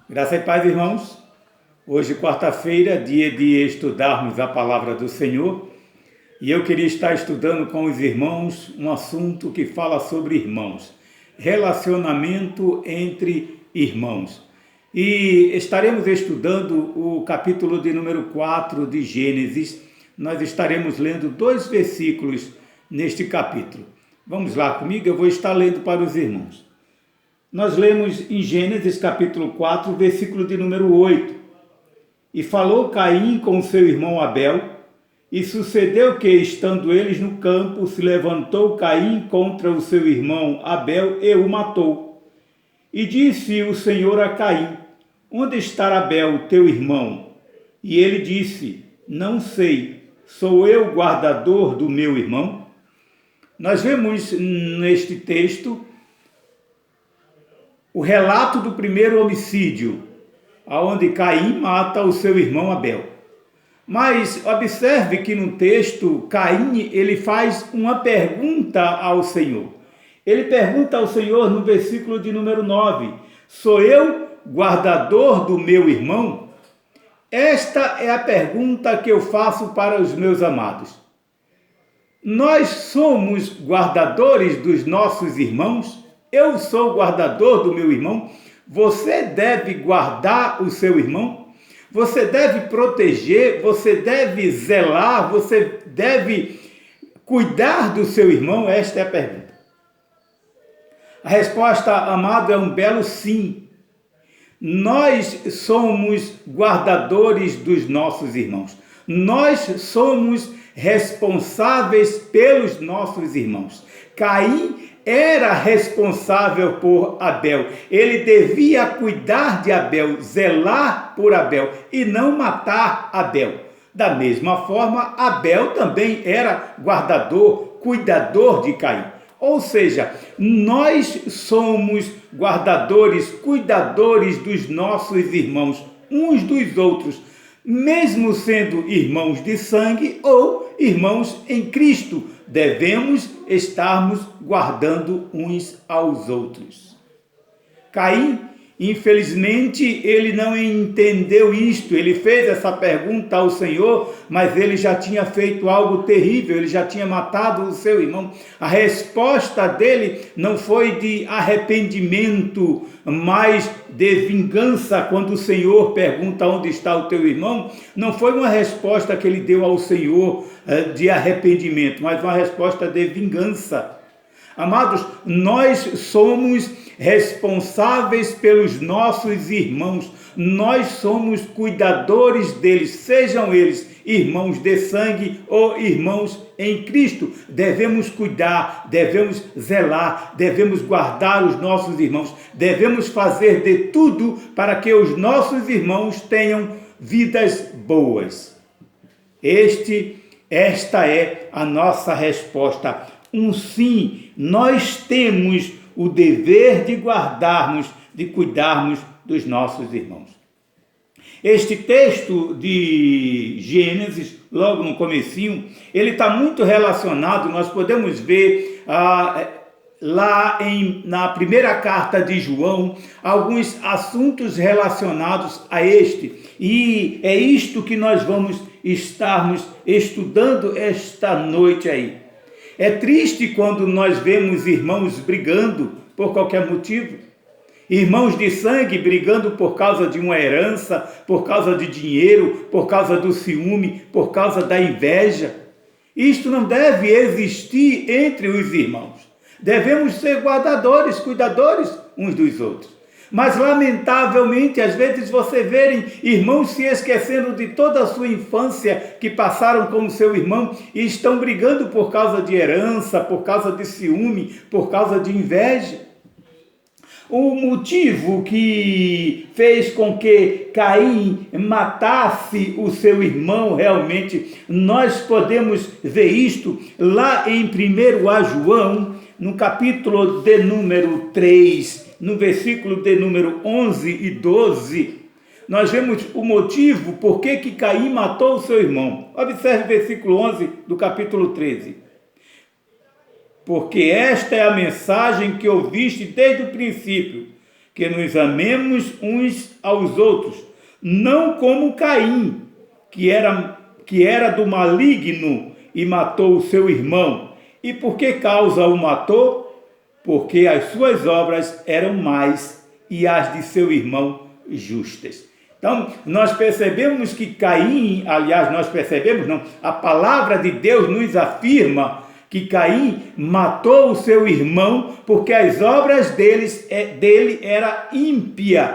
Graça e paz, irmãos. Hoje, quarta-feira, dia de estudarmos a palavra do Senhor, e eu queria estar estudando com os irmãos um assunto que fala sobre irmãos, relacionamento entre irmãos. E estaremos estudando o capítulo de número 4 de Gênesis. Nós estaremos lendo 2 versículos neste capítulo. Vamos lá comigo, eu vou estar lendo para os irmãos. Nós lemos em Gênesis capítulo 4, versículo de número 8. E falou Caim com seu irmão Abel, e sucedeu que, estando eles no campo, se levantou Caim contra o seu irmão Abel e o matou. E disse o Senhor a Caim: onde está Abel, teu irmão? E ele disse: não sei, sou eu guardador do meu irmão? Nós vemos neste texto o relato do primeiro homicídio, onde Caim mata o seu irmão Abel. Mas observe que no texto, Caim ele faz uma pergunta ao Senhor. Ele pergunta ao Senhor no versículo de número 9, sou eu guardador do meu irmão? Esta é a pergunta que eu faço para os meus amados. Nós somos guardadores dos nossos irmãos? Eu sou guardador do meu irmão? Você deve guardar o seu irmão? Você deve proteger, você deve zelar, você deve cuidar do seu irmão? Esta é a pergunta. A resposta, amado, é um belo sim. Nós somos guardadores dos nossos irmãos. Nós somos responsáveis pelos nossos irmãos. Caim era responsável por Abel. Ele devia cuidar de Abel, zelar por Abel e não matar Abel. Da mesma forma, Abel também era guardador, cuidador de Caim. Ou seja, nós somos guardadores, cuidadores dos nossos irmãos, uns dos outros, mesmo sendo irmãos de sangue ou irmãos em Cristo, devemos estarmos guardando uns aos outros. Caim, infelizmente, ele não entendeu isto, ele fez essa pergunta ao Senhor, mas ele já tinha feito algo terrível, ele já tinha matado o seu irmão. A resposta dele não foi de arrependimento, mas de vingança. Quando o Senhor pergunta onde está o teu irmão, não foi uma resposta que ele deu ao Senhor de arrependimento, mas uma resposta de vingança. Amados, nós somos responsáveis pelos nossos irmãos, nós somos cuidadores deles, sejam eles irmãos de sangue ou irmãos em Cristo. Devemos cuidar, devemos zelar, devemos guardar os nossos irmãos, devemos fazer de tudo para que os nossos irmãos tenham vidas boas. Esta é a nossa resposta. Um sim, nós temos o dever de guardarmos, de cuidarmos dos nossos irmãos. Este texto de Gênesis, logo no comecinho, ele está muito relacionado, nós podemos ver lá na primeira carta de João, alguns assuntos relacionados a este. E é isto que nós vamos estarmos estudando esta noite aí. É triste quando nós vemos irmãos brigando por qualquer motivo. Irmãos de sangue brigando por causa de uma herança, por causa de dinheiro, por causa do ciúme, por causa da inveja. Isto não deve existir entre os irmãos. Devemos ser guardadores, cuidadores uns dos outros. Mas, lamentavelmente, às vezes você vê irmãos se esquecendo de toda a sua infância que passaram com o seu irmão e estão brigando por causa de herança, por causa de ciúme, por causa de inveja. O motivo que fez com que Caim matasse o seu irmão, realmente, nós podemos ver isto lá em 1 João, no capítulo de número 3, no versículo de número 11 e 12, nós vemos o motivo por que Caim matou o seu irmão. Observe o versículo 11 do capítulo 13. Porque esta é a mensagem que ouviste desde o princípio, que nos amemos uns aos outros, não como Caim, que era do maligno e matou o seu irmão. E por que causa o matou? Porque as suas obras eram más e as de seu irmão justas. Então, nós percebemos que Caim, aliás, a palavra de Deus nos afirma que Caim matou o seu irmão porque as obras dele eram ímpias,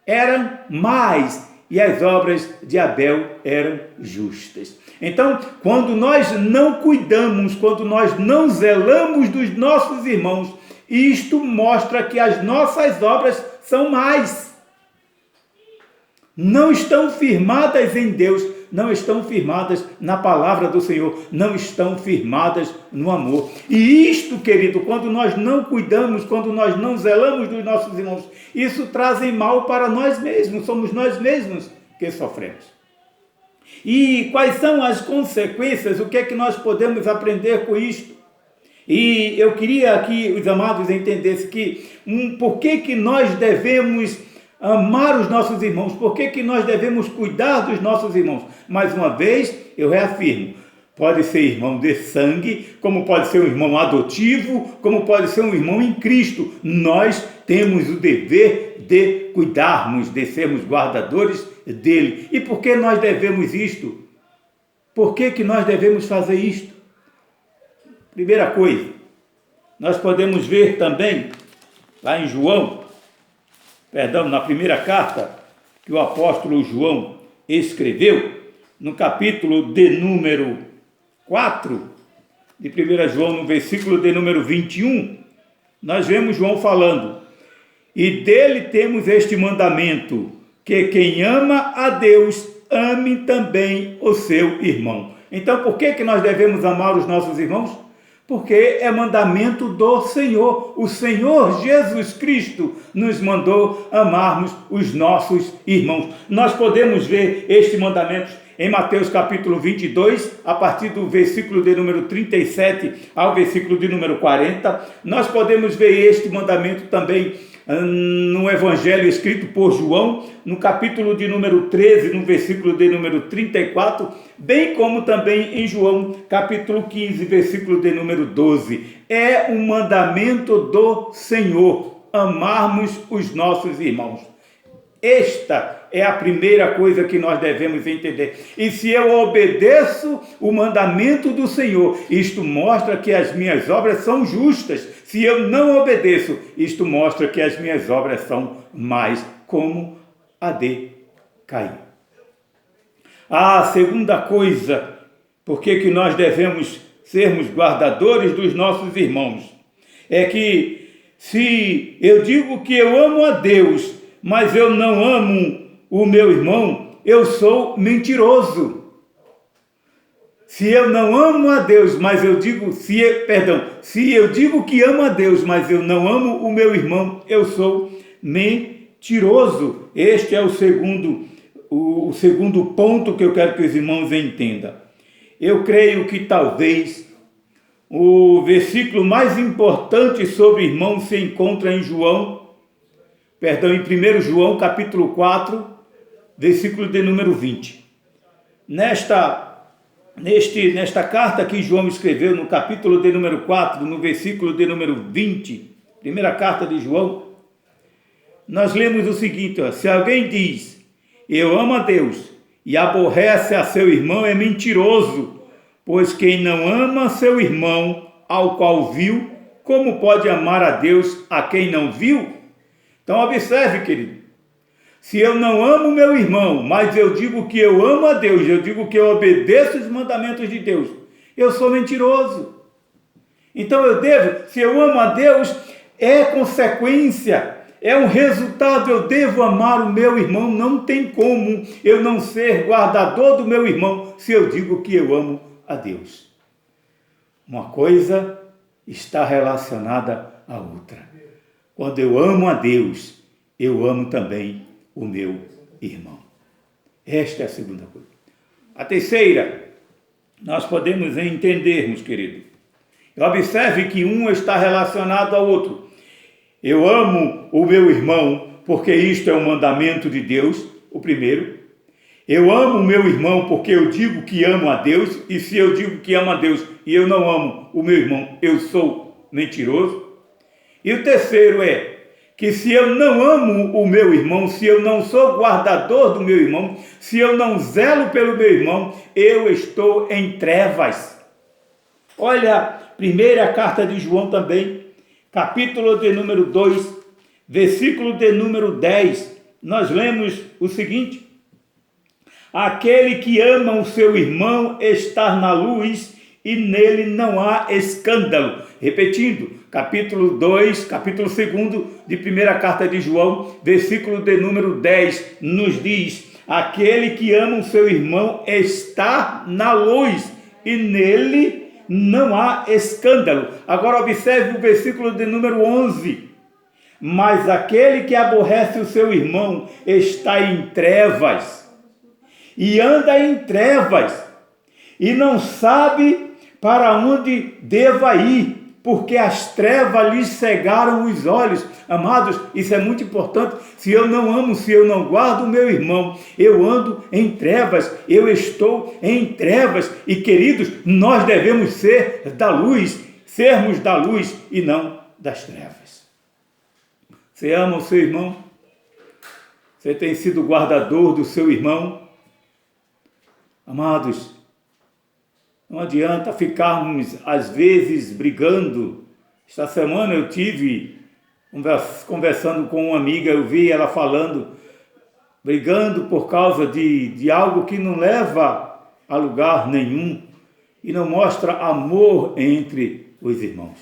eram más, e as obras de Abel eram justas. Então, quando nós não cuidamos, quando nós não zelamos dos nossos irmãos, isto mostra que as nossas obras são más. Não estão firmadas em Deus, não estão firmadas na palavra do Senhor, não estão firmadas no amor. E isto, querido, quando nós não cuidamos, quando nós não zelamos dos nossos irmãos, isso traz mal para nós mesmos, somos nós mesmos que sofremos. E quais são as consequências, o que é que nós podemos aprender com isto? E eu queria que os amados entendessem que por que nós devemos amar os nossos irmãos, por que nós devemos cuidar dos nossos irmãos. Mais uma vez, eu reafirmo, pode ser irmão de sangue, como pode ser um irmão adotivo, como pode ser um irmão em Cristo. Nós temos o dever de cuidarmos, de sermos guardadores dele. E por que nós devemos isto? Por que nós devemos fazer isto? Primeira coisa, nós podemos ver também, lá em na primeira carta que o apóstolo João escreveu, no capítulo de número 4, de 1 João, no versículo de número 21, nós vemos João falando: e dele temos este mandamento, que quem ama a Deus, ame também o seu irmão. Então, por que nós devemos amar os nossos irmãos? Porque é mandamento do Senhor. O Senhor Jesus Cristo nos mandou amarmos os nossos irmãos. Nós podemos ver este mandamento em Mateus capítulo 22, a partir do versículo de número 37 ao versículo de número 40. Nós podemos ver este mandamento também no Evangelho escrito por João, no capítulo de número 13, no versículo de número 34, bem como também em João, capítulo 15, versículo de número 12. É um mandamento do Senhor, amarmos os nossos irmãos. Esta é a primeira coisa que nós devemos entender. E se eu obedeço o mandamento do Senhor, isto mostra que as minhas obras são justas. Se eu não obedeço, isto mostra que as minhas obras são mais como a de Caim. A segunda coisa, por que nós devemos sermos guardadores dos nossos irmãos, é que se eu digo que eu amo a Deus, mas eu não amo o meu irmão, eu sou mentiroso. Se eu não amo a Deus, mas eu digo, se eu digo que amo a Deus, mas eu não amo o meu irmão, eu sou mentiroso. Este é o segundo ponto que eu quero que os irmãos entendam. Eu creio que talvez o versículo mais importante sobre irmão se encontra em em 1 João, capítulo 4, versículo de número 20. Nesta carta que João escreveu, no capítulo de número 4, no versículo de número 20, primeira carta de João, nós lemos o seguinte: se alguém diz, eu amo a Deus, e aborrece a seu irmão, é mentiroso, pois quem não ama seu irmão, ao qual viu, como pode amar a Deus a quem não viu? Então observe, querido, se eu não amo meu irmão, mas eu digo que eu amo a Deus, eu digo que eu obedeço os mandamentos de Deus, eu sou mentiroso. Então se eu amo a Deus, é consequência, é um resultado, eu devo amar o meu irmão. Não tem como eu não ser guardador do meu irmão se eu digo que eu amo a Deus. Uma coisa está relacionada à outra. Quando eu amo a Deus, eu amo também o meu irmão. Esta é a segunda coisa. A terceira, nós podemos entendermos, querido. Observe que um está relacionado ao outro. Eu amo o meu irmão, porque isto é um mandamento de Deus, o primeiro. Eu amo o meu irmão porque eu digo que amo a Deus, e se eu digo que amo a Deus e eu não amo o meu irmão, eu sou mentiroso. E o terceiro é que se eu não amo o meu irmão, se eu não sou guardador do meu irmão, se eu não zelo pelo meu irmão, eu estou em trevas. Olha a primeira carta de João também, capítulo de número 2, versículo de número 10, nós lemos o seguinte: aquele que ama o seu irmão está na luz e nele não há escândalo. Repetindo, capítulo 2 de primeira carta de João, versículo de número 10, nos diz: aquele que ama o seu irmão está na luz e nele não há escândalo. Agora observe o versículo de número 11. Mas aquele que aborrece o seu irmão está em trevas, e anda em trevas, e não sabe para onde deva ir, porque as trevas lhe cegaram os olhos. Amados, isso é muito importante. Se eu não amo, se eu não guardo o meu irmão, eu ando em trevas, eu estou em trevas. E queridos, nós devemos ser da luz, sermos da luz e não das trevas. Você ama o seu irmão? Você tem sido guardador do seu irmão? Amados, não adianta ficarmos, às vezes, brigando. Esta semana eu tive conversando com uma amiga, eu vi ela falando, brigando por causa de algo que não leva a lugar nenhum e não mostra amor entre os irmãos.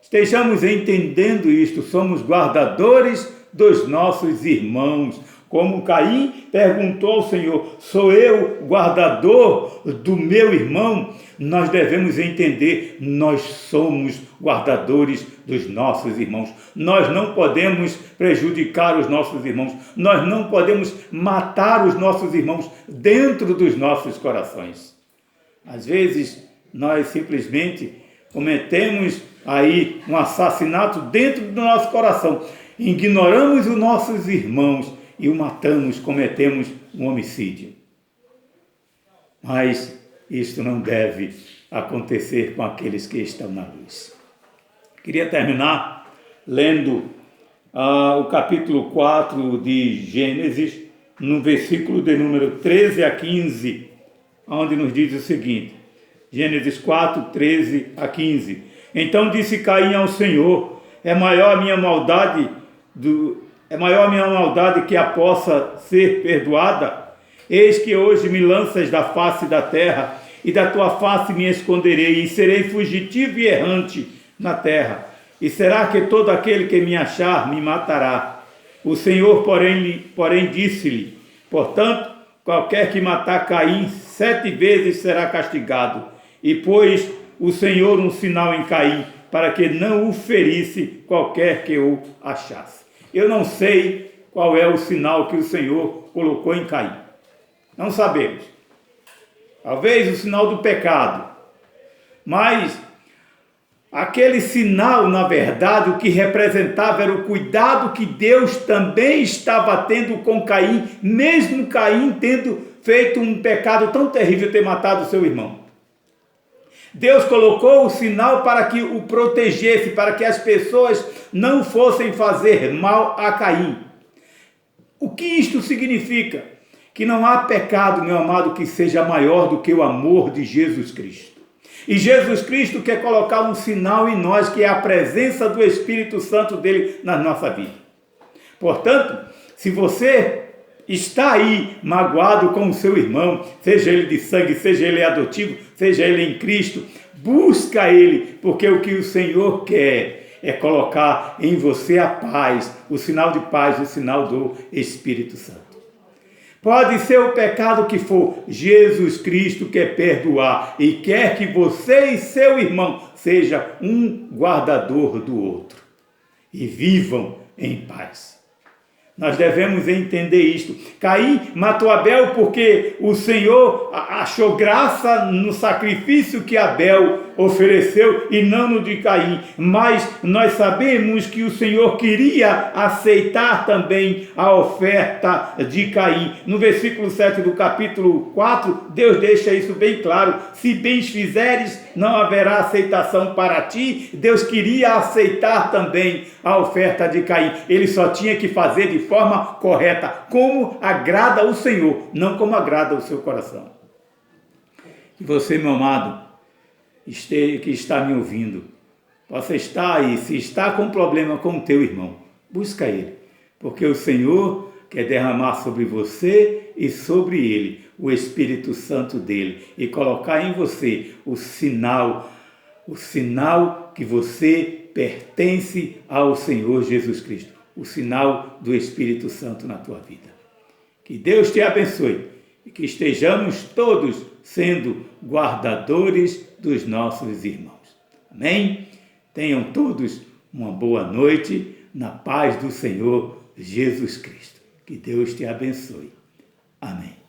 Estejamos entendendo isto, somos guardadores dos nossos irmãos. Como Caim perguntou ao Senhor: sou eu guardador do meu irmão? Nós devemos entender, nós somos guardadores dos nossos irmãos. Nós não podemos prejudicar os nossos irmãos. Nós não podemos matar os nossos irmãos dentro dos nossos corações. Às vezes, nós simplesmente cometemos aí um assassinato dentro do nosso coração. Ignoramos os nossos irmãos e o matamos, cometemos um homicídio. Mas isto não deve acontecer com aqueles que estão na luz. Queria terminar lendo o capítulo 4 de Gênesis, no versículo de número 13 a 15, onde nos diz o seguinte, Gênesis 4, 13 a 15. Então disse Caim ao Senhor: é maior a minha maldade que a possa ser perdoada? Eis que hoje me lanças da face da terra, e da tua face me esconderei, e serei fugitivo e errante na terra. E será que todo aquele que me achar me matará? O Senhor, porém disse-lhe: portanto, qualquer que matar Caim 7 vezes será castigado. E pôs o Senhor um sinal em Caim, para que não o ferisse qualquer que o achasse. Eu não sei qual é o sinal que o Senhor colocou em Caim. Não sabemos. Talvez o sinal do pecado. Mas aquele sinal, na verdade, o que representava era o cuidado que Deus também estava tendo com Caim, mesmo Caim tendo feito um pecado tão terrível, ter matado seu irmão. Deus colocou o sinal para que o protegesse, para que as pessoas não fossem fazer mal a Caim. O que isto significa? Que não há pecado, meu amado, que seja maior do que o amor de Jesus Cristo. E Jesus Cristo quer colocar um sinal em nós, que é a presença do Espírito Santo dele na nossa vida. Portanto, se você está aí magoado com o seu irmão, seja ele de sangue, seja ele adotivo, seja ele em Cristo, busca ele, porque o que o Senhor quer é colocar em você a paz, o sinal de paz, o sinal do Espírito Santo. Pode ser o pecado que for, Jesus Cristo quer perdoar e quer que você e seu irmão seja um guardador do outro e vivam em paz. Nós devemos entender isto. Caim matou Abel porque o Senhor achou graça no sacrifício que Abel ofereceu e não no de Caim. Mas nós sabemos que o Senhor queria aceitar também a oferta de Caim. No versículo 7 do capítulo 4, Deus deixa isso bem claro. Se bens fizeres, não haverá aceitação para ti. Deus queria aceitar também a oferta de Caim. Ele só tinha que fazer de forma correta, como agrada o Senhor, não como agrada o seu coração. E você, meu amado, que está me ouvindo, possa estar aí, se está com problema com o teu irmão, busca ele, porque o Senhor quer derramar sobre você e sobre ele o Espírito Santo dele e colocar em você o sinal que você pertence ao Senhor Jesus Cristo, o sinal do Espírito Santo na tua vida. Que Deus te abençoe e que estejamos todos sendo guardadores dos nossos irmãos. Amém? Tenham todos uma boa noite na paz do Senhor Jesus Cristo. Que Deus te abençoe. Amém.